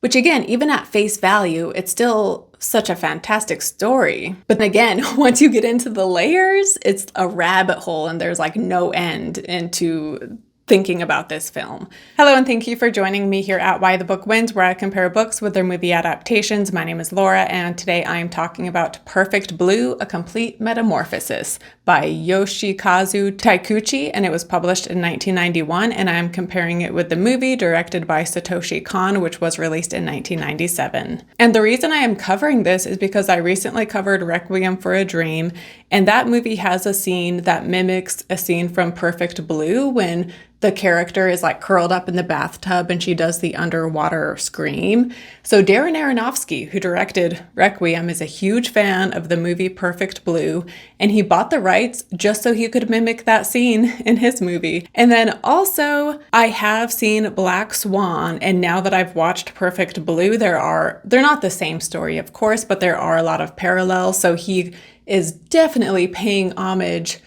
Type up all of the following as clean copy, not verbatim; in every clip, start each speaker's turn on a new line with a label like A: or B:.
A: which again, even at face value, it's still such a fantastic story. But again, once you get into the layers, it's a rabbit hole and there's like no end into thinking about this film. Hello, and thank you for joining me here at Why the Book Wins, where I compare books with their movie adaptations. My name is Laura, and today I am talking about Perfect Blue, A Complete Metamorphosis by Yoshikazu Taikuchi, and it was published in 1991, and I'm comparing it with the movie directed by Satoshi Kon, which was released in 1997. And the reason I am covering this is because I recently covered Requiem for a Dream, and that movie has a scene that mimics a scene from Perfect Blue when the character is like curled up in the bathtub and she does the underwater scream. So Darren Aronofsky, who directed Requiem, is a huge fan of the movie Perfect Blue, and he bought the rights just so he could mimic that scene in his movie. And then also, I have seen Black Swan, and now that I've watched Perfect Blue, they're not the same story, of course, but there are a lot of parallels. So he is definitely paying homage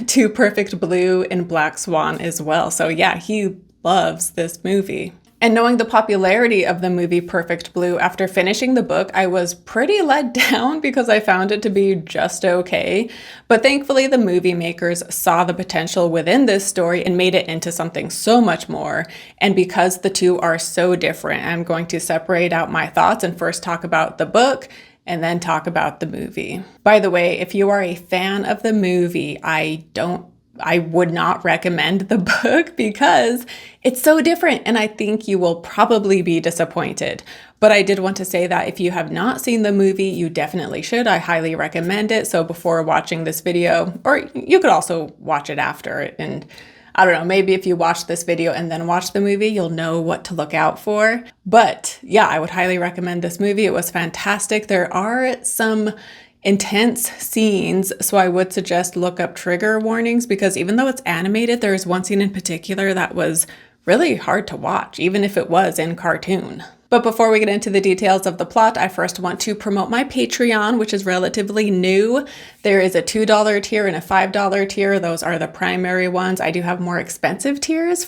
A: to Perfect Blue and Black Swan as well. So yeah, he loves this movie. And knowing the popularity of the movie Perfect Blue, after finishing the book, I was pretty let down because I found it to be just okay. But thankfully, the movie makers saw the potential within this story and made it into something so much more. And because the two are so different, I'm going to separate out my thoughts and first talk about the book and then talk about the movie. By the way, if you are a fan of the movie, I would not recommend the book because it's so different and I think you will probably be disappointed. But I did want to say that if you have not seen the movie, you definitely should. I highly recommend it. So before watching this video, or you could also watch it after, and I don't know, maybe if you watch this video and then watch the movie, you'll know what to look out for. But yeah, I would highly recommend this movie. It was fantastic. There are some intense scenes, so I would suggest look up trigger warnings because even though it's animated, there is one scene in particular that was really hard to watch, even if it was in cartoon. But before we get into the details of the plot, I first want to promote my Patreon, which is relatively new. There is a $2 tier and a $5 tier. Those are the primary ones. I do have more expensive tiers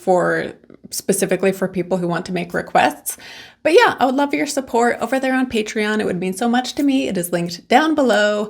A: specifically for people who want to make requests. But yeah, I would love your support over there on Patreon. It would mean so much to me. It is linked down below.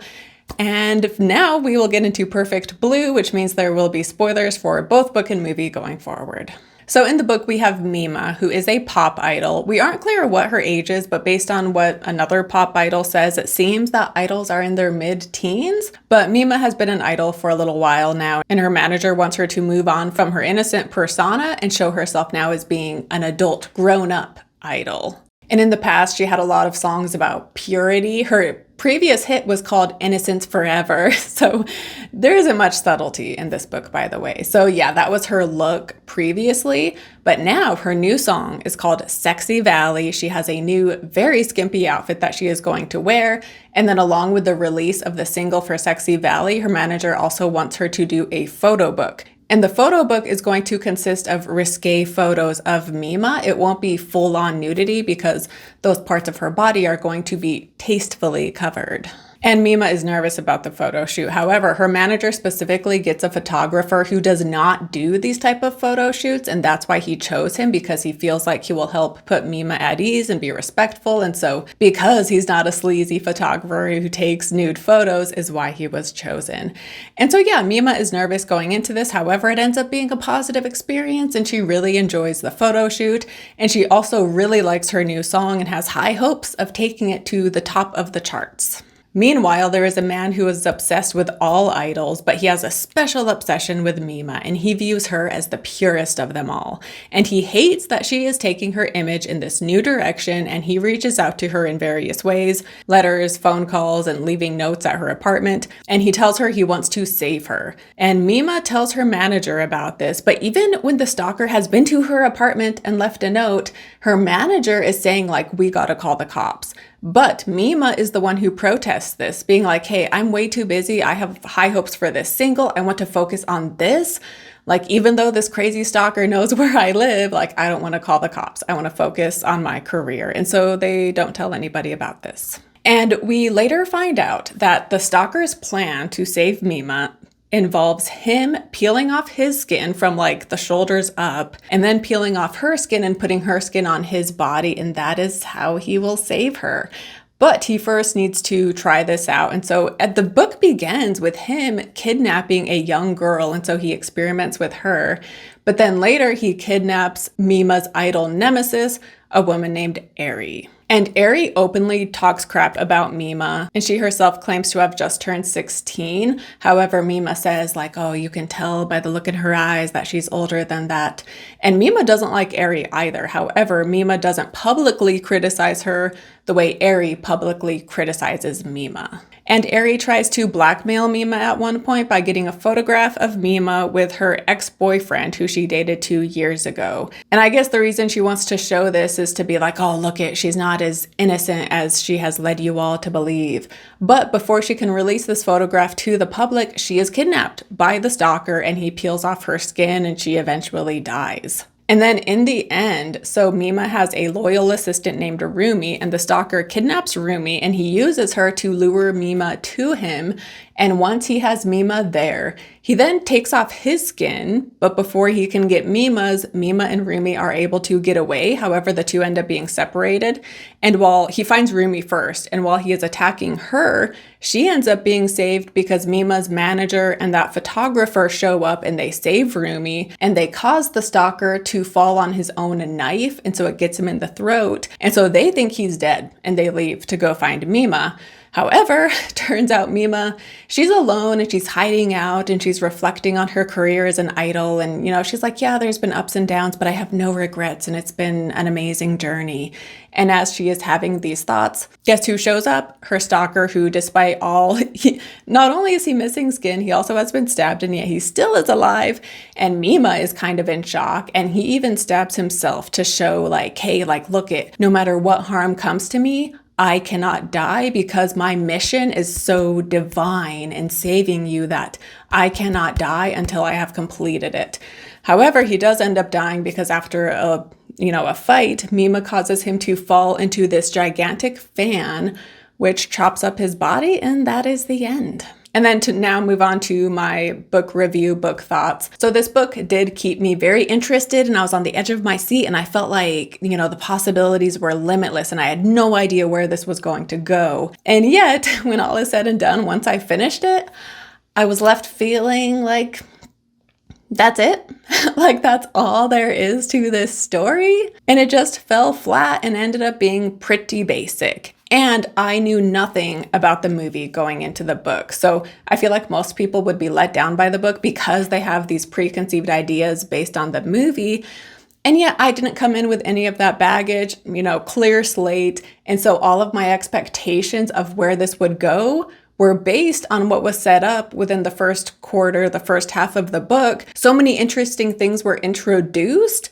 A: And now we will get into Perfect Blue, which means there will be spoilers for both book and movie going forward. So in the book, we have Mima, who is a pop idol. We aren't clear what her age is, but based on what another pop idol says, it seems that idols are in their mid-teens. But Mima has been an idol for a little while now, and her manager wants her to move on from her innocent persona and show herself now as being an adult, grown-up idol. And in the past, she had a lot of songs about purity. Her previous hit was called Innocence Forever. So there isn't much subtlety in this book, by the way. So yeah, that was her look previously. But now her new song is called Sexy Valley. She has a new, very skimpy outfit that she is going to wear. And then along with the release of the single for Sexy Valley, her manager also wants her to do a photo book. And the photo book is going to consist of risque photos of Mima. It won't be full-on nudity because those parts of her body are going to be tastefully covered. And Mima is nervous about the photo shoot. However, her manager specifically gets a photographer who does not do these type of photo shoots, and that's why he chose him, because he feels like he will help put Mima at ease and be respectful. And so because he's not a sleazy photographer who takes nude photos is why he was chosen. And so yeah, Mima is nervous going into this. However, it ends up being a positive experience and she really enjoys the photo shoot. And she also really likes her new song and has high hopes of taking it to the top of the charts. Meanwhile, there is a man who is obsessed with all idols, but he has a special obsession with Mima, and he views her as the purest of them all. And he hates that she is taking her image in this new direction, and he reaches out to her in various ways, letters, phone calls, and leaving notes at her apartment, and he tells her he wants to save her. And Mima tells her manager about this, but even when the stalker has been to her apartment and left a note, her manager is saying, like, we gotta call the cops. But Mima is the one who protests this, being like, hey, I'm way too busy. I have high hopes for this single. I want to focus on this. Like, even though this crazy stalker knows where I live, like, I don't want to call the cops. I want to focus on my career. And so they don't tell anybody about this. And we later find out that the stalker's plan to save Mima involves him peeling off his skin from like the shoulders up and then peeling off her skin and putting her skin on his body. And that is how he will save her. But he first needs to try this out. And so the book begins with him kidnapping a young girl. And so he experiments with her. But then later he kidnaps Mima's idol nemesis, a woman named Eri. And Eri openly talks crap about Mima, and she herself claims to have just turned 16. However, Mima says like, oh, you can tell by the look in her eyes that she's older than that. And Mima doesn't like Eri either. However, Mima doesn't publicly criticize her the way Eri publicly criticizes Mima. And Eri tries to blackmail Mima at one point by getting a photograph of Mima with her ex-boyfriend who she dated 2 years ago. And I guess the reason she wants to show this is to be like, oh, look it, she's not as innocent as she has led you all to believe. But before she can release this photograph to the public, she is kidnapped by the stalker and he peels off her skin and she eventually dies. And then in the end, so Mima has a loyal assistant named Rumi, and the stalker kidnaps Rumi and he uses her to lure Mima to him. And once he has Mima there, he then takes off his skin, but before he can get Mima's, Mima and Rumi are able to get away. However, the two end up being separated. And while he finds Rumi first, and while he is attacking her, she ends up being saved because Mima's manager and that photographer show up and they save Rumi and they cause the stalker to fall on his own knife. And so it gets him in the throat. And so they think he's dead and they leave to go find Mima. However, turns out Mima, she's alone and she's hiding out and she's reflecting on her career as an idol. And, she's like, yeah, there's been ups and downs, but I have no regrets and it's been an amazing journey. And as she is having these thoughts, guess who shows up? Her stalker, who despite all, not only is he missing skin, he also has been stabbed and yet he still is alive. And Mima is kind of in shock and he even stabs himself to show like, hey, like, look it, no matter what harm comes to me, I cannot die because my mission is so divine in saving you that I cannot die until I have completed it. However, he does end up dying because after a fight, Mima causes him to fall into this gigantic fan, which chops up his body, and that is the end. And then to now move on to my book review, book thoughts. So this book did keep me very interested and I was on the edge of my seat and I felt like, the possibilities were limitless and I had no idea where this was going to go. And yet, when all is said and done, once I finished it, I was left feeling like, that's it. Like that's all there is to this story. And it just fell flat and ended up being pretty basic. And I knew nothing about the movie going into the book. So I feel like most people would be let down by the book because they have these preconceived ideas based on the movie. And yet I didn't come in with any of that baggage, clear slate. And so all of my expectations of where this would go were based on what was set up within the first quarter, the first half of the book. So many interesting things were introduced,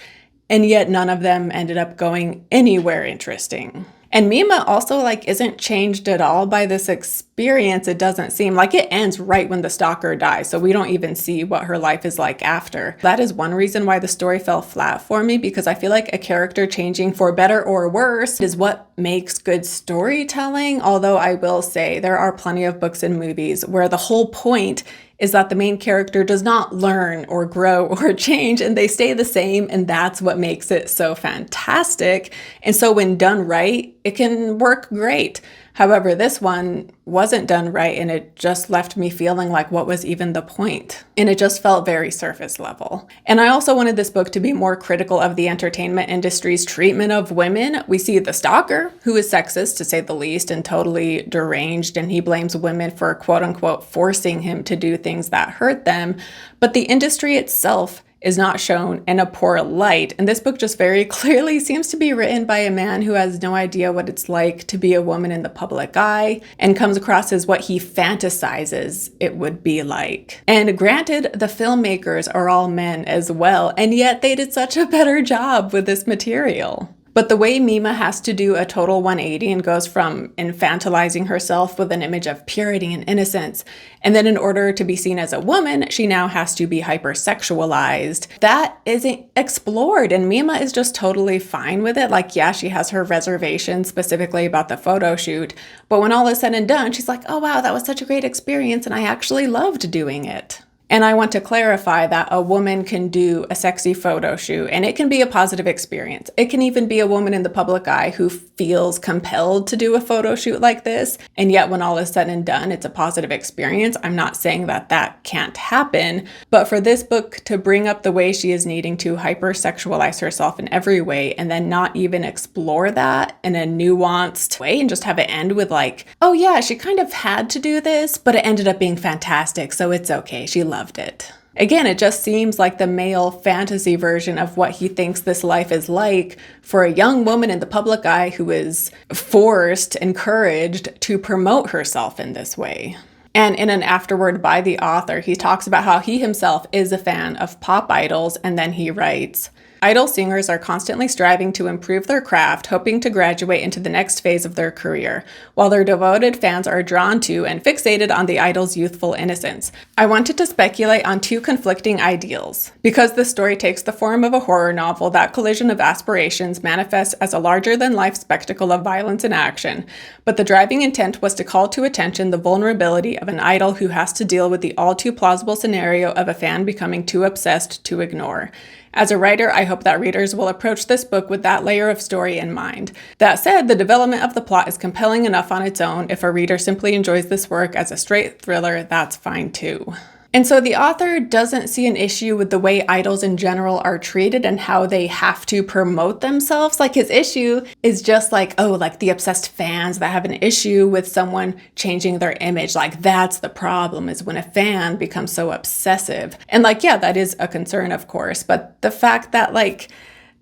A: and yet none of them ended up going anywhere interesting. And Mima also isn't changed at all by this experience. It doesn't seem like it ends right when the stalker dies. So we don't even see what her life is like after. That is one reason why the story fell flat for me, because I feel like a character changing for better or worse is what makes good storytelling. Although I will say there are plenty of books and movies where the whole point is that the main character does not learn or grow or change and they stay the same, and that's what makes it so fantastic. And so when done right, it can work great. However, this one wasn't done right and it just left me feeling like what was even the point? And it just felt very surface level. And I also wanted this book to be more critical of the entertainment industry's treatment of women. We see the stalker, who is sexist to say the least and totally deranged, and he blames women for quote unquote forcing him to do things that hurt them. But the industry itself is not shown in a poor light. And this book just very clearly seems to be written by a man who has no idea what it's like to be a woman in the public eye and comes across as what he fantasizes it would be like. And granted, the filmmakers are all men as well, and yet they did such a better job with this material. But the way Mima has to do a total 180 and goes from infantilizing herself with an image of purity and innocence, and then in order to be seen as a woman, she now has to be hypersexualized. That isn't explored, and Mima is just totally fine with it. Yeah, she has her reservations specifically about the photo shoot, but when all is said and done, she's like, oh wow, that was such a great experience, and I actually loved doing it. And I want to clarify that a woman can do a sexy photo shoot and it can be a positive experience. It can even be a woman in the public eye who feels compelled to do a photo shoot like this. And yet when all is said and done, it's a positive experience. I'm not saying that that can't happen, but for this book to bring up the way she is needing to hypersexualize herself in every way and then not even explore that in a nuanced way and just have it end with like, oh yeah, she kind of had to do this, but it ended up being fantastic, so it's okay. She loved it. Again, it just seems like the male fantasy version of what he thinks this life is like for a young woman in the public eye who is forced, encouraged to promote herself in this way. And in an afterword by the author, he talks about how he himself is a fan of pop idols, and then he writes, idol singers are constantly striving to improve their craft, hoping to graduate into the next phase of their career, while their devoted fans are drawn to and fixated on the idol's youthful innocence. I wanted to speculate on two conflicting ideals. Because this story takes the form of a horror novel, that collision of aspirations manifests as a larger-than-life spectacle of violence and action, but the driving intent was to call to attention the vulnerability of an idol who has to deal with the all-too-plausible scenario of a fan becoming too obsessed to ignore. As a writer, I hope that readers will approach this book with that layer of story in mind. That said, the development of the plot is compelling enough on its own. If a reader simply enjoys this work as a straight thriller, that's fine too. And so the author doesn't see an issue with the way idols in general are treated and how they have to promote themselves. Like his issue is just like, oh, like the obsessed fans that have an issue with someone changing their image. Like that's the problem, is when a fan becomes so obsessive. And like, yeah, that is a concern, of course. But the fact that like,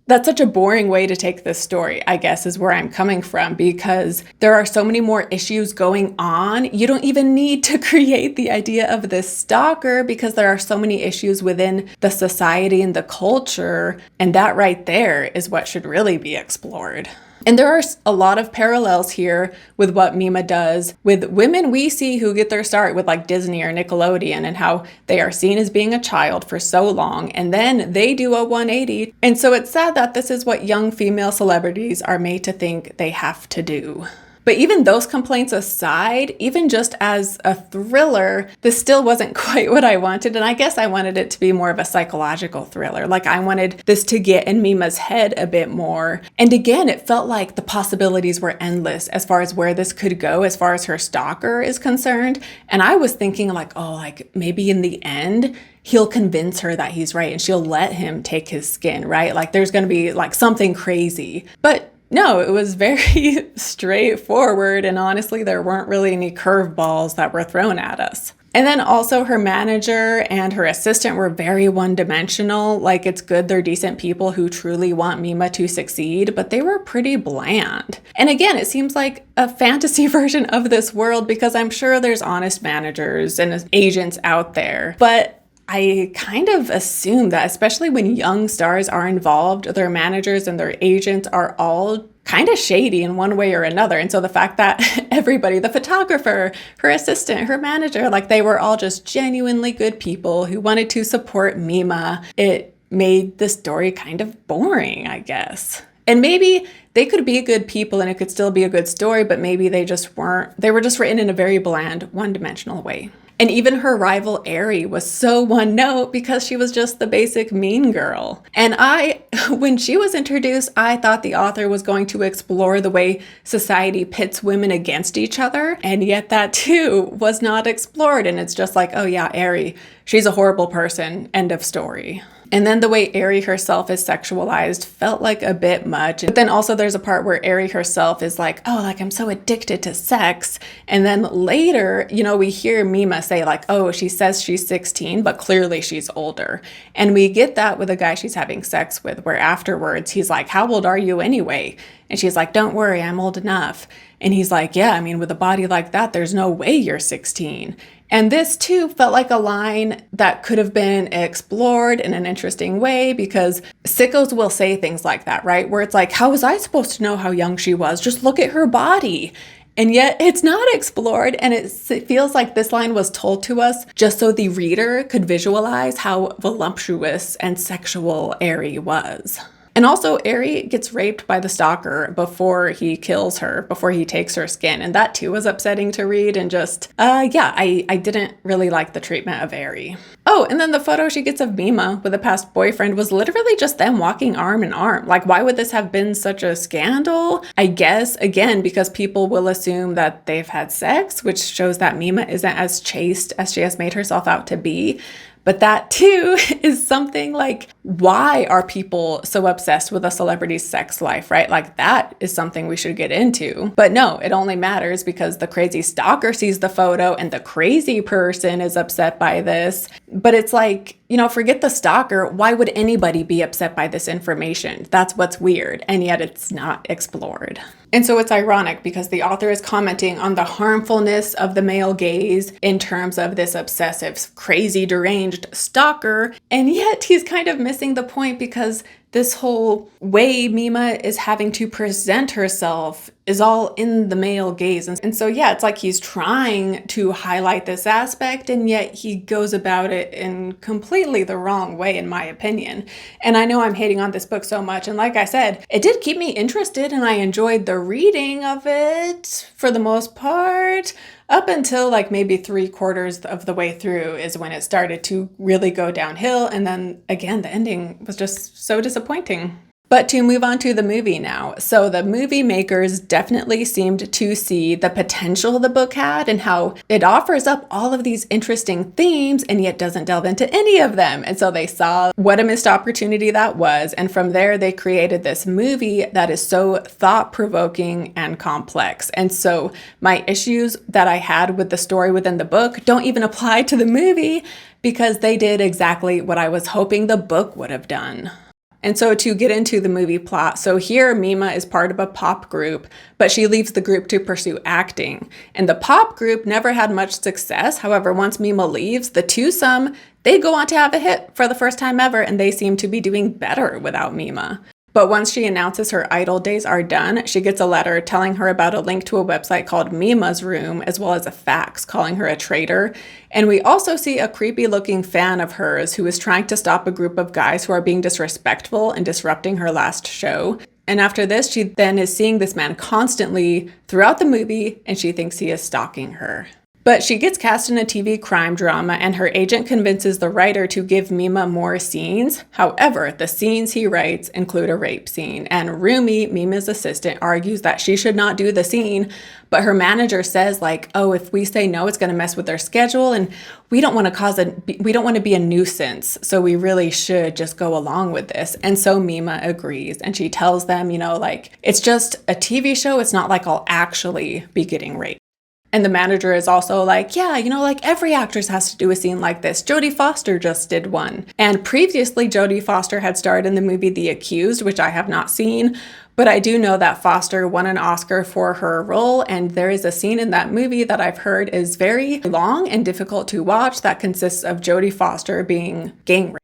A: that's such a boring way to take this story, I guess, is where I'm coming from, because there are so many more issues going on. You don't even need to create the idea of this stalker because there are so many issues within the society and the culture. And that right there is what should really be explored. And there are a lot of parallels here with what Mima does with women we see who get their start with like Disney or Nickelodeon, and how they are seen as being a child for so long and then they do a 180. And so it's sad that this is what young female celebrities are made to think they have to do. But even those complaints aside, even just as a thriller, this still wasn't quite what I wanted. And I guess I wanted it to be more of a psychological thriller. Like I wanted this to get in Mima's head a bit more. And again, it felt like the possibilities were endless as far as where this could go, as far as her stalker is concerned. And I was thinking like, oh, like maybe in the end, he'll convince her that he's right and she'll let him take his skin, right? Like there's going to be like something crazy. But no, it was very straightforward, and honestly, there weren't really any curveballs that were thrown at us. And then also her manager and her assistant were very one-dimensional. Like it's good they're decent people who truly want Mima to succeed, but they were pretty bland. And again, it seems like a fantasy version of this world because I'm sure there's honest managers and agents out there, but I kind of assume that especially when young stars are involved, their managers and their agents are all kind of shady in one way or another. And so the fact that everybody, the photographer, her assistant, her manager, like they were all just genuinely good people who wanted to support Mima, it made the story kind of boring, I guess. And maybe they could be good people and it could still be a good story, but maybe they just weren't. They were just written in a very bland, one-dimensional way. And even her rival, Ari, was so one note because she was just the basic mean girl. And when she was introduced, I thought the author was going to explore the way society pits women against each other. And yet that too was not explored. And it's just like, oh yeah, Ari, she's a horrible person, end of story. And then the way Ari herself is sexualized felt like a bit much. But then also there's a part where Ari herself is like, oh, like I'm so addicted to sex. And then later, we hear Mima say like, oh, she says she's 16, but clearly she's older. And we get that with a guy she's having sex with, where afterwards he's like, how old are you anyway? And she's like, don't worry, I'm old enough. And he's like, yeah, I mean, with a body like that, there's no way you're 16. And this too felt like a line that could have been explored in an interesting way, because sickos will say things like that, right? Where it's like, how was I supposed to know how young she was? Just look at her body. And yet it's not explored, and it feels like this line was told to us just so the reader could visualize how voluptuous and sexual Ari was. And also, Eri gets raped by the stalker before he kills her, before he takes her skin. And that too was upsetting to read. And just, yeah, I didn't really like the treatment of Eri. Oh, and then the photo she gets of Mima with a past boyfriend was literally just them walking arm in arm. Like, why would this have been such a scandal? I guess, again, because people will assume that they've had sex, which shows that Mima isn't as chaste as she has made herself out to be. But that too is something like, why are people so obsessed with a celebrity's sex life, right? Like, that is something we should get into. But no, it only matters because the crazy stalker sees the photo and the crazy person is upset by this. But it's like, you know, forget the stalker. Why would anybody be upset by this information? That's what's weird. And yet it's not explored. And so it's ironic because the author is commenting on the harmfulness of the male gaze in terms of this obsessive, crazy, deranged stalker. And yet he's kind of missing the point because this whole way Mima is having to present herself is all in the male gaze. And so, yeah, it's like he's trying to highlight this aspect, and yet he goes about it in completely the wrong way, in my opinion. And I know I'm hating on this book so much. And like I said, it did keep me interested and I enjoyed the reading of it for the most part. Up until like maybe 3/4 of the way through is when it started to really go downhill. And then again, the ending was just so disappointing. But to move on to the movie now. So the movie makers definitely seemed to see the potential the book had and how it offers up all of these interesting themes and yet doesn't delve into any of them. And so they saw what a missed opportunity that was. And from there, they created this movie that is so thought-provoking and complex. And so my issues that I had with the story within the book don't even apply to the movie because they did exactly what I was hoping the book would have done. And so to get into the movie plot, so here Mima is part of a pop group, but she leaves the group to pursue acting. And the pop group never had much success. However, once Mima leaves, the twosome, they go on to have a hit for the first time ever, and they seem to be doing better without Mima. But once she announces her idol days are done, she gets a letter telling her about a link to a website called Mima's Room, as well as a fax calling her a traitor. And we also see a creepy looking fan of hers who is trying to stop a group of guys who are being disrespectful and disrupting her last show. And after this, she then is seeing this man constantly throughout the movie, and she thinks he is stalking her. But she gets cast in a TV crime drama, and her agent convinces the writer to give Mima more scenes. However, the scenes he writes include a rape scene, and Rumi, Mima's assistant, argues that she should not do the scene, but her manager says like, oh, if we say no, it's going to mess with their schedule, and we don't want to be a nuisance, so we really should just go along with this. And so Mima agrees, and she tells them, you know, like, it's just a TV show, it's not like I'll actually be getting raped. And the manager is also like, yeah, you know, like every actress has to do a scene like this. Jodie Foster just did one. And previously, Jodie Foster had starred in the movie The Accused, which I have not seen. But I do know that Foster won an Oscar for her role. And there is a scene in that movie that I've heard is very long and difficult to watch that consists of Jodie Foster being gang raped.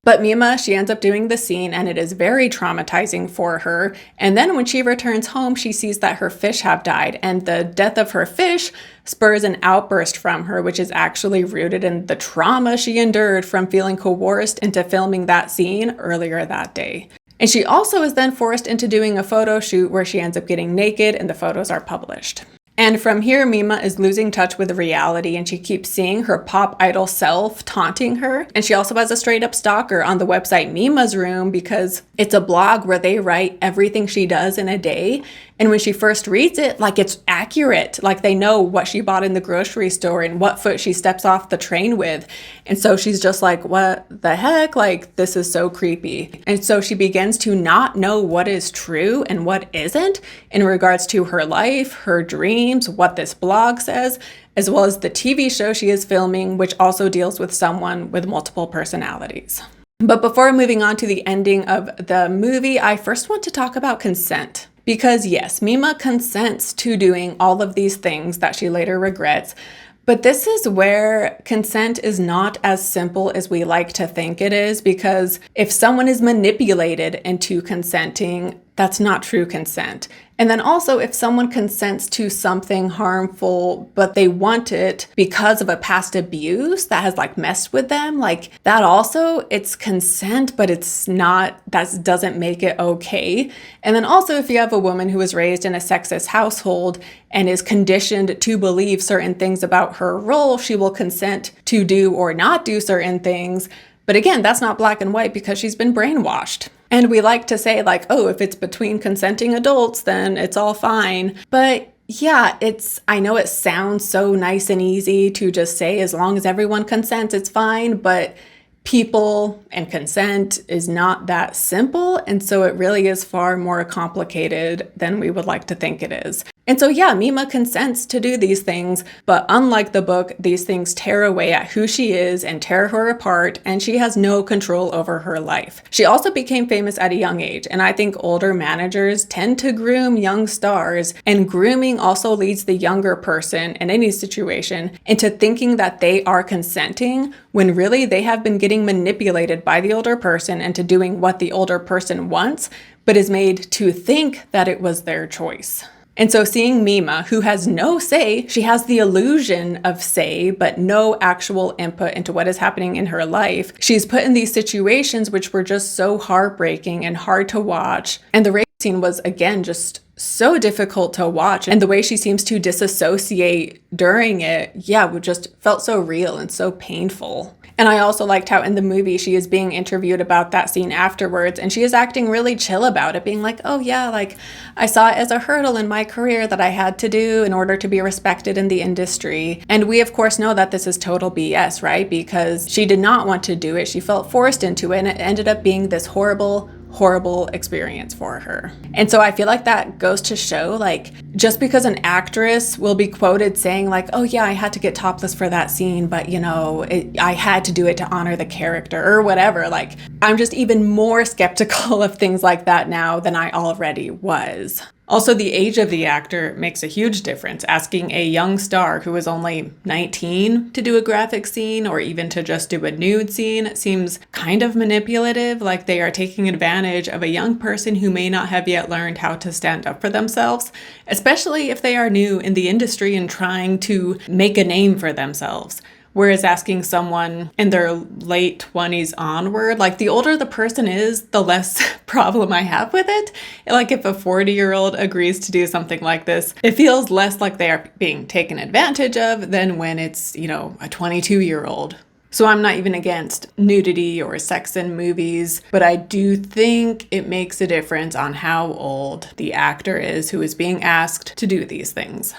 A: But Mima, she ends up doing the scene and it is very traumatizing for her. And then when she returns home, she sees that her fish have died, and the death of her fish spurs an outburst from her, which is actually rooted in the trauma she endured from feeling coerced into filming that scene earlier that day. And she also is then forced into doing a photo shoot where she ends up getting naked and the photos are published. And from here, Mima is losing touch with reality, and she keeps seeing her pop idol self taunting her. And she also has a straight up stalker on the website Mima's Room because it's a blog where they write everything she does in a day. And when she first reads it, like, it's accurate. Like, they know what she bought in the grocery store and what foot she steps off the train with. And so she's just like, what the heck? Like, this is so creepy. And so she begins to not know what is true and what isn't in regards to her life, her dreams, what this blog says, as well as the TV show she is filming, which also deals with someone with multiple personalities. But before moving on to the ending of the movie, I first want to talk about consent. Because yes, Mima consents to doing all of these things that she later regrets, but this is where consent is not as simple as we like to think it is, because if someone is manipulated into consenting, that's not true consent. And then also, if someone consents to something harmful, but they want it because of a past abuse that has like messed with them, like that also, it's consent, but it's not, that doesn't make it okay. And then also, if you have a woman who was raised in a sexist household and is conditioned to believe certain things about her role, she will consent to do or not do certain things. But again, that's not black and white because she's been brainwashed. And we like to say like, oh, if it's between consenting adults, then it's all fine. But yeah, I know it sounds so nice and easy to just say as long as everyone consents, it's fine. But people and consent is not that simple. And so it really is far more complicated than we would like to think it is. And so, yeah, Mima consents to do these things, but unlike the book, these things tear away at who she is and tear her apart, and she has no control over her life. She also became famous at a young age, and I think older managers tend to groom young stars, and grooming also leads the younger person in any situation into thinking that they are consenting when really they have been getting manipulated by the older person into doing what the older person wants, but is made to think that it was their choice. And so seeing Mima, who has no say, she has the illusion of say, but no actual input into what is happening in her life. She's put in these situations which were just so heartbreaking and hard to watch. And the rape scene was, again, just so difficult to watch. And the way she seems to disassociate during it, just felt so real and so painful. And I also liked how in the movie she is being interviewed about that scene afterwards, and she is acting really chill about it, being like, oh yeah, like I saw it as a hurdle in my career that I had to do in order to be respected in the industry. And we of course know that this is total BS, right? Because she did not want to do it. She felt forced into it, and it ended up being this horrible experience for her. And so I feel like that goes to show, like, just because an actress will be quoted saying like, oh yeah, I had to get topless for that scene, but I had to do it to honor the character or whatever. Like, I'm just even more skeptical of things like that now than I already was. Also, the age of the actor makes a huge difference. Asking a young star who is only 19 to do a graphic scene or even to just do a nude scene seems kind of manipulative, like they are taking advantage of a young person who may not have yet learned how to stand up for themselves, especially if they are new in the industry and trying to make a name for themselves. Whereas asking someone in their late 20s onward, like the older the person is, the less problem I have with it. Like if a 40-year-old agrees to do something like this, it feels less like they are being taken advantage of than when it's, a 22-year-old. So I'm not even against nudity or sex in movies, but I do think it makes a difference on how old the actor is who is being asked to do these things.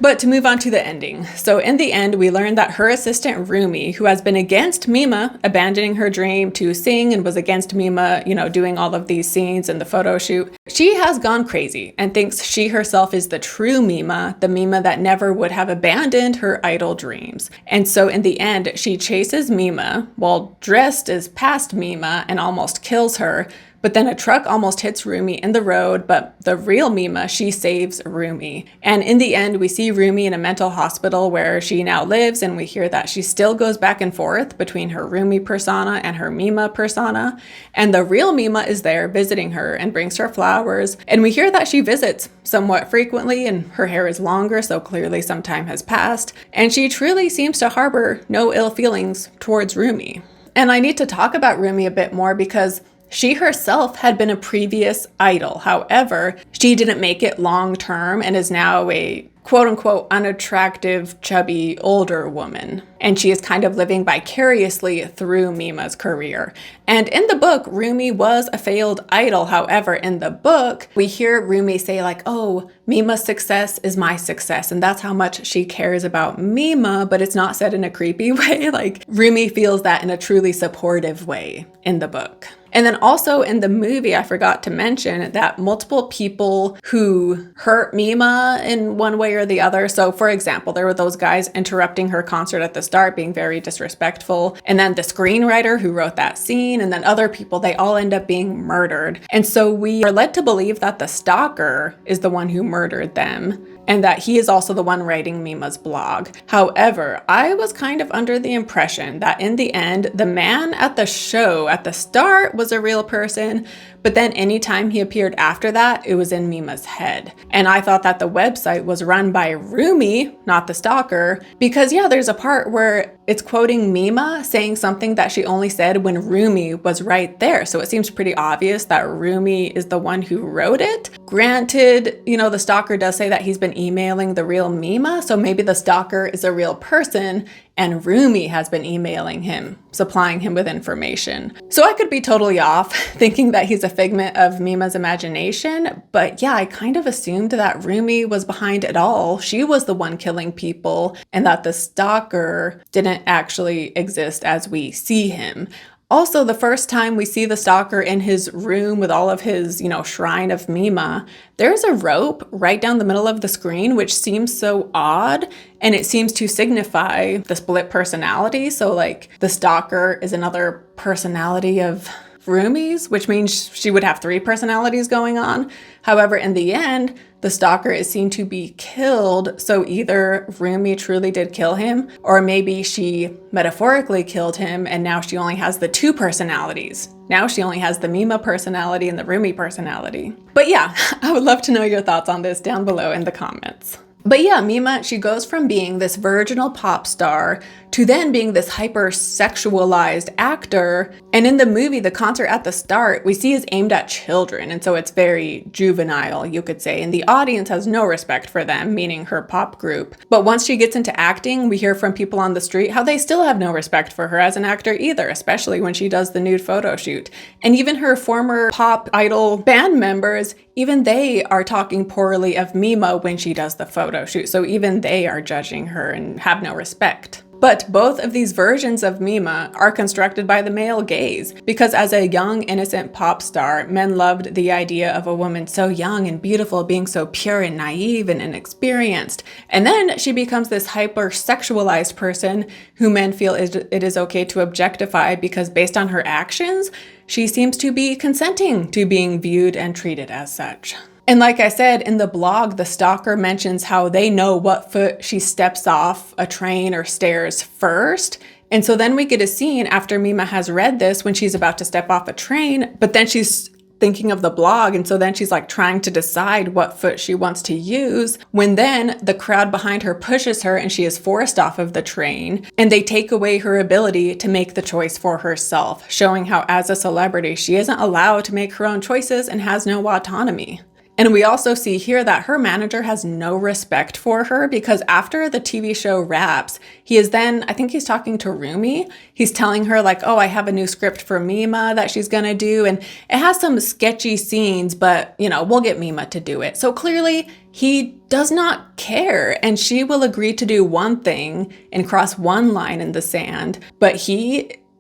A: But to move on to the ending. So in the end, we learned that her assistant Rumi, who has been against Mima abandoning her dream to sing and was against Mima, doing all of these scenes and the photo shoot, she has gone crazy and thinks she herself is the true Mima, the Mima that never would have abandoned her idle dreams. And so in the end, she chases Mima while dressed as past Mima and almost kills her. But then a truck almost hits Rumi in the road, but the real Mima, she saves Rumi. And in the end, we see Rumi in a mental hospital where she now lives, and we hear that she still goes back and forth between her Rumi persona and her Mima persona. And the real Mima is there visiting her and brings her flowers. And we hear that she visits somewhat frequently, and her hair is longer, so clearly some time has passed. And she truly seems to harbor no ill feelings towards Rumi. And I need to talk about Rumi a bit more because she herself had been a previous idol. However, she didn't make it long term and is now a quote unquote unattractive, chubby, older woman. And she is kind of living vicariously through Mima's career. And in the book, Rumi was a failed idol. However, in the book, we hear Rumi say like, oh, Mima's success is my success. And that's how much she cares about Mima, but it's not said in a creepy way. Like Rumi feels that in a truly supportive way in the book. And then also in the movie, I forgot to mention that multiple people who hurt Mima in one way or the other. So for example, there were those guys interrupting her concert at the start, being very disrespectful. And then the screenwriter who wrote that scene, and then other people, they all end up being murdered. And so we are led to believe that the stalker is the one who murdered them, and that he is also the one writing Mima's blog. However, I was kind of under the impression that in the end, the man at the show at the start was a real person, But then anytime he appeared after that, it was in Mima's head. And I thought that the website was run by Rumi, not the stalker, because yeah, there's a part where it's quoting Mima saying something that she only said when Rumi was right there. So it seems pretty obvious that Rumi is the one who wrote it. Granted, the stalker does say that he's been emailing the real Mima, so maybe the stalker is a real person and Rumi has been emailing him, supplying him with information. So I could be totally off, thinking that he's a figment of Mima's imagination, but yeah, I kind of assumed that Rumi was behind it all. She was the one killing people, and that the stalker didn't actually exist as we see him. Also, the first time we see the stalker in his room with all of his, shrine of Mima, there's a rope right down the middle of the screen, which seems so odd. And it seems to signify the split personality. So like the stalker is another personality of Rumi's, which means she would have 3 personalities going on. However, in the end, the stalker is seen to be killed. So either Rumi truly did kill him, or maybe she metaphorically killed him and now she only has the 2 personalities. Now she only has the Mima personality and the Rumi personality. But yeah, I would love to know your thoughts on this down below in the comments. But yeah, Mima, she goes from being this virginal pop star to then being this hyper-sexualized actor. And in the movie, the concert at the start, we see is aimed at children. And so it's very juvenile, you could say. And the audience has no respect for them, meaning her pop group. But once she gets into acting, we hear from people on the street how they still have no respect for her as an actor either, especially when she does the nude photo shoot. And even her former pop idol band members, even they are talking poorly of Mima when she does the photo shoot. So even they are judging her and have no respect. But both of these versions of Mima are constructed by the male gaze, because as a young, innocent pop star, men loved the idea of a woman so young and beautiful being so pure and naive and inexperienced. And then she becomes this hyper-sexualized person who men feel it is okay to objectify because based on her actions, she seems to be consenting to being viewed and treated as such. And like I said, in the blog, the stalker mentions how they know what foot she steps off a train or stairs first. And so then we get a scene after Mima has read this when she's about to step off a train, but then she's thinking of the blog. And so then she's like trying to decide what foot she wants to use, when then the crowd behind her pushes her and she is forced off of the train, and they take away her ability to make the choice for herself, showing how as a celebrity, she isn't allowed to make her own choices and has no autonomy. And we also see here that her manager has no respect for her, because after the TV show wraps, he is then, I think he's talking to Rumi. He's telling her like, oh, I have a new script for Mima that she's going to do. And it has some sketchy scenes, but we'll get Mima to do it. So clearly he does not care. And she will agree to do one thing and cross one line in the sand. But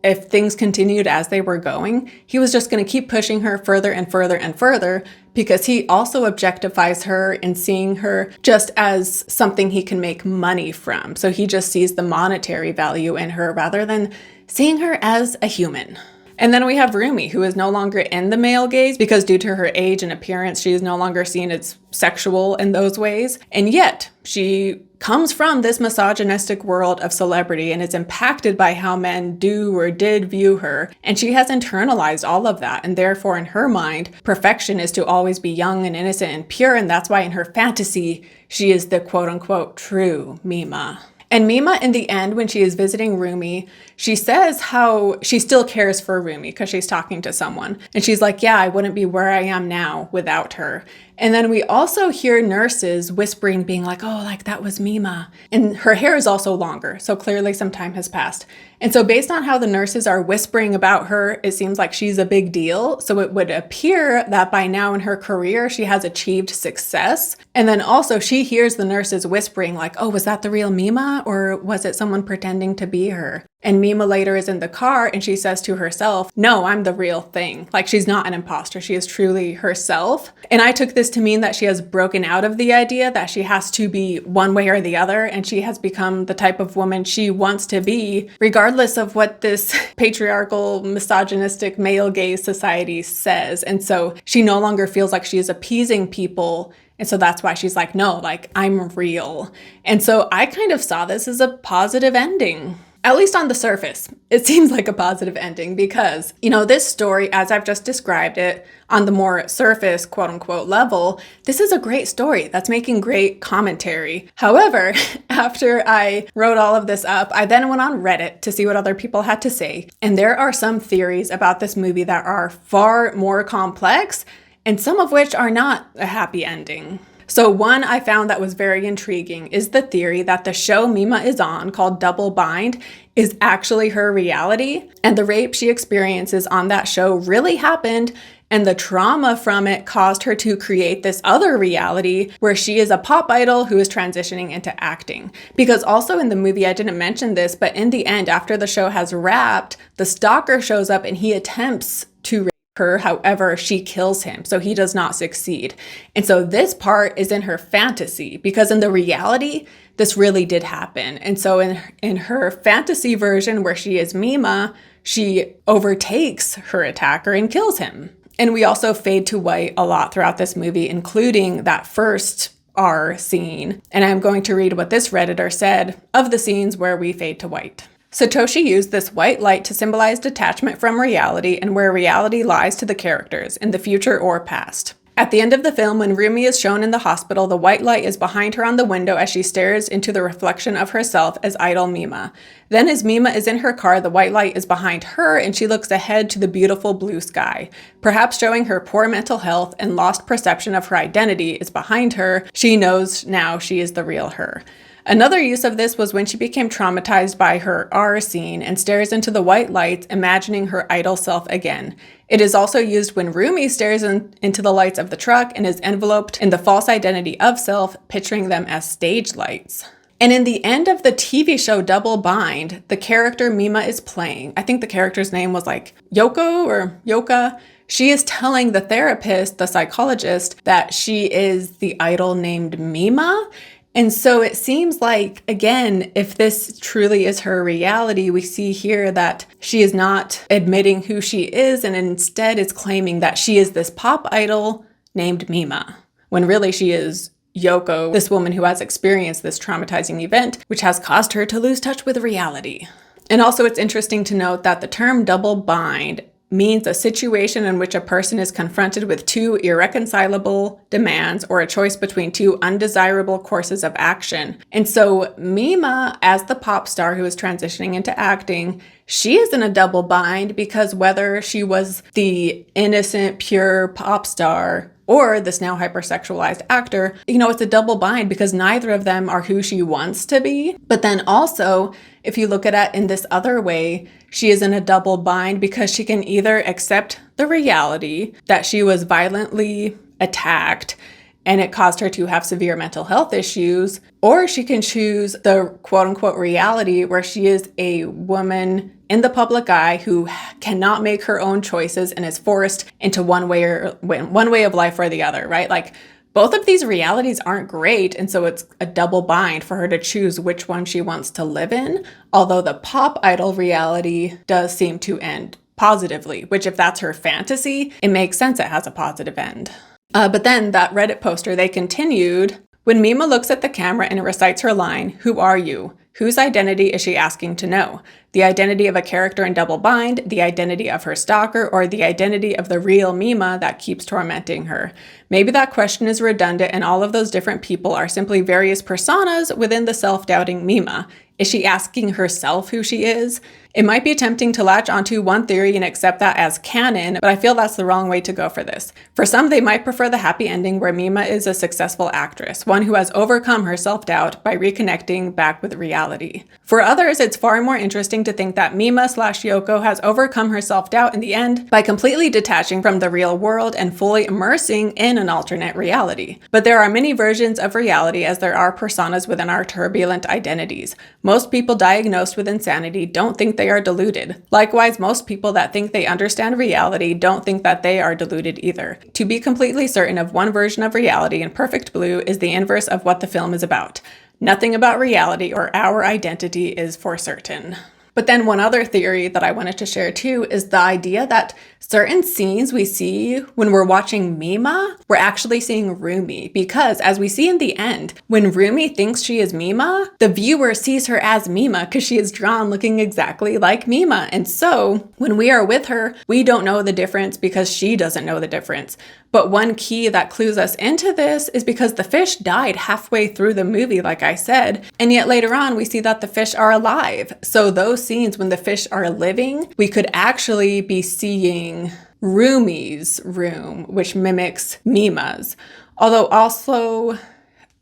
A: if things continued as they were going, he was just going to keep pushing her further and further and further, because he also objectifies her and seeing her just as something he can make money from. So he just sees the monetary value in her rather than seeing her as a human. And then we have Rumi, who is no longer in the male gaze because due to her age and appearance, she is no longer seen as sexual in those ways. And yet she comes from this misogynistic world of celebrity and is impacted by how men do or did view her. And she has internalized all of that. And therefore, in her mind, perfection is to always be young and innocent and pure. And that's why in her fantasy, she is the quote unquote true Mima. And Mima, in the end, when she is visiting Rumi, she says how she still cares for Rumi because she's talking to someone. And she's like, yeah, I wouldn't be where I am now without her. And then we also hear nurses whispering, being like, oh, like that was Mima. And her hair is also longer. So clearly some time has passed. And so based on how the nurses are whispering about her, it seems like she's a big deal. So it would appear that by now in her career, she has achieved success. And then also she hears the nurses whispering like, oh, was that the real Mima? Or was it someone pretending to be her? And Mima later is in the car and she says to herself, no, I'm the real thing. Like she's not an imposter. She is truly herself. And I took this to mean that she has broken out of the idea that she has to be one way or the other. And she has become the type of woman she wants to be, regardless of what this patriarchal, misogynistic, male gaze society says. And so she no longer feels like she is appeasing people. And so that's why she's like, no, like I'm real. And so I kind of saw this as a positive ending. At least on the surface, it seems like a positive ending because, this story, as I've just described it, on the more surface, quote unquote, level, this is a great story that's making great commentary. However, after I wrote all of this up, I then went on Reddit to see what other people had to say. And there are some theories about this movie that are far more complex, and some of which are not a happy ending. So one I found that was very intriguing is the theory that the show Mima is on, called Double Bind, is actually her reality, and the rape she experiences on that show really happened, and the trauma from it caused her to create this other reality where she is a pop idol who is transitioning into acting. Because also in the movie, I didn't mention this, but in the end, after the show has wrapped, the stalker shows up and he attempts to her, however, she kills him, so he does not succeed. And so this part is in her fantasy, because in the reality, this really did happen. And so in her fantasy version where she is Mima, she overtakes her attacker and kills him. And we also fade to white a lot throughout this movie, including that first R scene. And I'm going to read what this Redditor said of the scenes where we fade to white. Satoshi used this white light to symbolize detachment from reality and where reality lies to the characters, in the future or past. At the end of the film, when Rumi is shown in the hospital, the white light is behind her on the window as she stares into the reflection of herself as idol Mima. Then as Mima is in her car, the white light is behind her and she looks ahead to the beautiful blue sky. Perhaps showing her poor mental health and lost perception of her identity is behind her. She knows now she is the real her. Another use of this was when she became traumatized by her R scene and stares into the white lights, imagining her idol self again. It is also used when Rumi stares into the lights of the truck and is enveloped in the false identity of self, picturing them as stage lights. And in the end of the TV show Double Bind, the character Mima is playing, I think the character's name was like Yoko or Yoka. She is telling the therapist, the psychologist, that she is the idol named Mima. And so it seems like, again, if this truly is her reality, we see here that she is not admitting who she is and instead is claiming that she is this pop idol named Mima, when really she is Yoko, this woman who has experienced this traumatizing event, which has caused her to lose touch with reality. And also it's interesting to note that the term double bind means a situation in which a person is confronted with two irreconcilable demands or a choice between two undesirable courses of action. And so Mima, as the pop star who is transitioning into acting, she is in a double bind because whether she was the innocent, pure pop star or this now hypersexualized actor, it's a double bind because neither of them are who she wants to be. But then also, if you look at it in this other way, she is in a double bind because she can either accept the reality that she was violently attacked and it caused her to have severe mental health issues, or she can choose the quote-unquote reality where she is a woman in the public eye who cannot make her own choices and is forced into one way of life or the other, right? Like, both of these realities aren't great, and so it's a double bind for her to choose which one she wants to live in, although the pop idol reality does seem to end positively, which if that's her fantasy, it makes sense it has a positive end. But then that Reddit poster, they continued, when Mima looks at the camera and recites her line, "Who are you?" Whose identity is she asking to know? The identity of a character in Double Bind, the identity of her stalker, or the identity of the real Mima that keeps tormenting her? Maybe that question is redundant and all of those different people are simply various personas within the self-doubting Mima. Is she asking herself who she is? It might be tempting to latch onto one theory and accept that as canon, but I feel that's the wrong way to go for this. For some, they might prefer the happy ending where Mima is a successful actress, one who has overcome her self-doubt by reconnecting back with reality. For others, it's far more interesting to think that Mima/Yoko has overcome her self-doubt in the end by completely detaching from the real world and fully immersing in an alternate reality. But there are many versions of reality as there are personas within our turbulent identities. Most people diagnosed with insanity don't think they are deluded. Likewise, most people that think they understand reality don't think that they are deluded either. To be completely certain of one version of reality in Perfect Blue is the inverse of what the film is about. Nothing about reality or our identity is for certain. But then one other theory that I wanted to share too is the idea that certain scenes we see when we're watching Mima, we're actually seeing Rumi, because as we see in the end, when Rumi thinks she is Mima, the viewer sees her as Mima because she is drawn looking exactly like Mima. And so when we are with her, we don't know the difference because she doesn't know the difference. But one key that clues us into this is because the fish died halfway through the movie, like I said, and yet later on we see that the fish are alive. So those scenes when the fish are living, we could actually be seeing Rumi's room, which mimics Mima's. Although also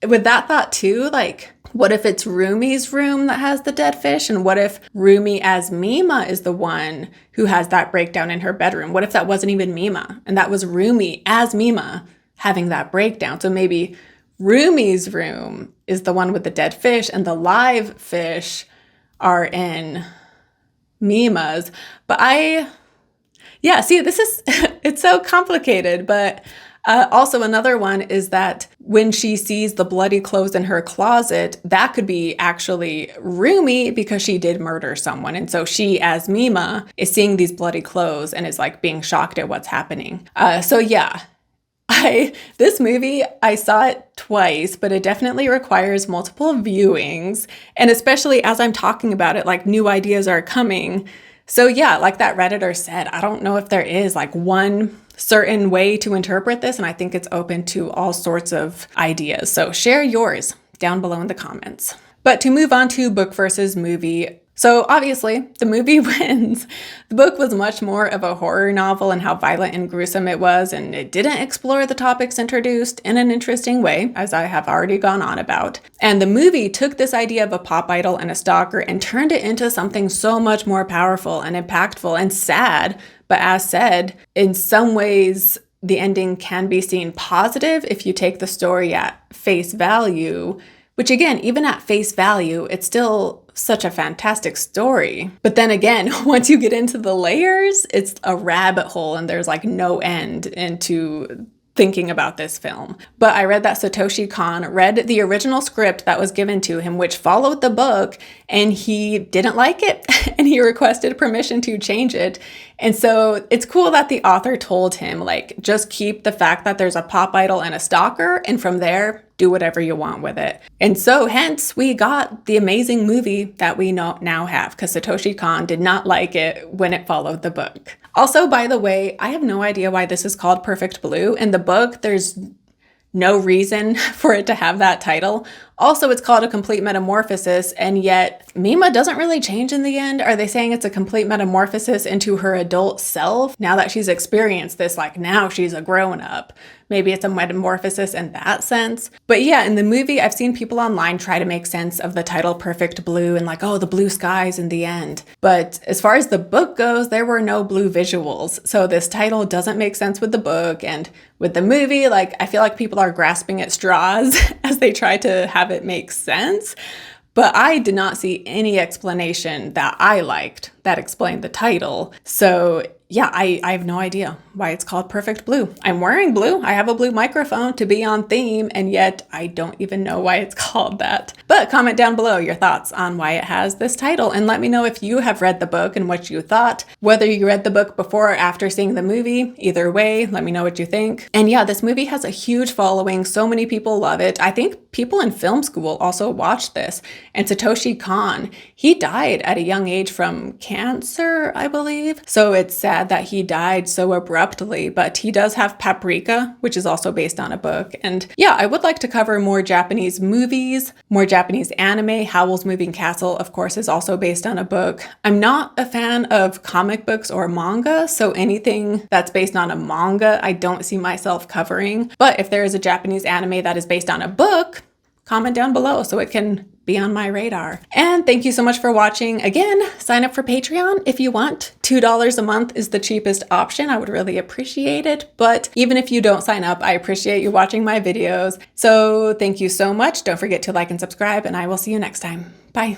A: with that thought too, like, what if it's Rumi's room that has the dead fish? And what if Rumi as Mima is the one who has that breakdown in her bedroom? What if that wasn't even Mima and that was Rumi as Mima having that breakdown? So maybe Rumi's room is the one with the dead fish and the live fish are in Mima's. But this is, it's so complicated, but also another one is that when she sees the bloody clothes in her closet, that could be actually Rumi because she did murder someone. And so she, as Mima, is seeing these bloody clothes and is like being shocked at what's happening. This movie, I saw it twice, but it definitely requires multiple viewings. And especially as I'm talking about it, like new ideas are coming. So yeah, like that Redditor said, I don't know if there is like one certain way to interpret this, and I think it's open to all sorts of ideas. So share yours down below in the comments. But to move on to book versus movie. So obviously the movie wins. The book was much more of a horror novel and how violent and gruesome it was, and it didn't explore the topics introduced in an interesting way, as I have already gone on about. And the movie took this idea of a pop idol and a stalker and turned it into something so much more powerful and impactful and sad. But as said, in some ways, the ending can be seen positive if you take the story at face value, which again, even at face value, it's still such a fantastic story. But then again, once you get into the layers, it's a rabbit hole and there's like no end into thinking about this film. But I read that Satoshi Kon read the original script that was given to him, which followed the book, and he didn't like it and he requested permission to change it. And so it's cool that the author told him, like, just keep the fact that there's a pop idol and a stalker, and from there, do whatever you want with it. And so hence we got the amazing movie that we now have, because Satoshi Kon did not like it when it followed the book. Also, by the way, I have no idea why this is called Perfect Blue. In the book, there's no reason for it to have that title. Also, it's called A Complete Metamorphosis, and yet Mima doesn't really change in the end. Are they saying it's a complete metamorphosis into her adult self now that she's experienced this, like now she's a grown-up? Maybe it's a metamorphosis in that sense. But yeah, in the movie, I've seen people online try to make sense of the title Perfect Blue and like, oh, the blue skies in the end. But as far as the book goes, there were no blue visuals. So this title doesn't make sense with the book, and with the movie, like, I feel like people are grasping at straws as they try to have it make sense. But I did not see any explanation that I liked that explained the title. So yeah, I have no idea why it's called Perfect Blue. I'm wearing blue. I have a blue microphone to be on theme, and yet I don't even know why it's called that. But comment down below your thoughts on why it has this title, and let me know if you have read the book and what you thought. Whether you read the book before or after seeing the movie, either way, let me know what you think. And yeah, this movie has a huge following. So many people love it. I think people in film school also watched this. And Satoshi Kon, he died at a young age from cancer, I believe. So it's sad that he died so abruptly, but he does have Paprika, which is also based on a book. And yeah, I would like to cover more Japanese movies, more Japanese anime. Howl's Moving Castle, of course, is also based on a book. I'm not a fan of comic books or manga, so anything that's based on a manga, I don't see myself covering. But if there is a Japanese anime that is based on a book, comment down below so it can be on my radar. And thank you so much for watching. Again, sign up for Patreon if you want. $2 a month is the cheapest option. I would really appreciate it. But even if you don't sign up, I appreciate you watching my videos. So thank you so much. Don't forget to like and subscribe, and I will see you next time. Bye.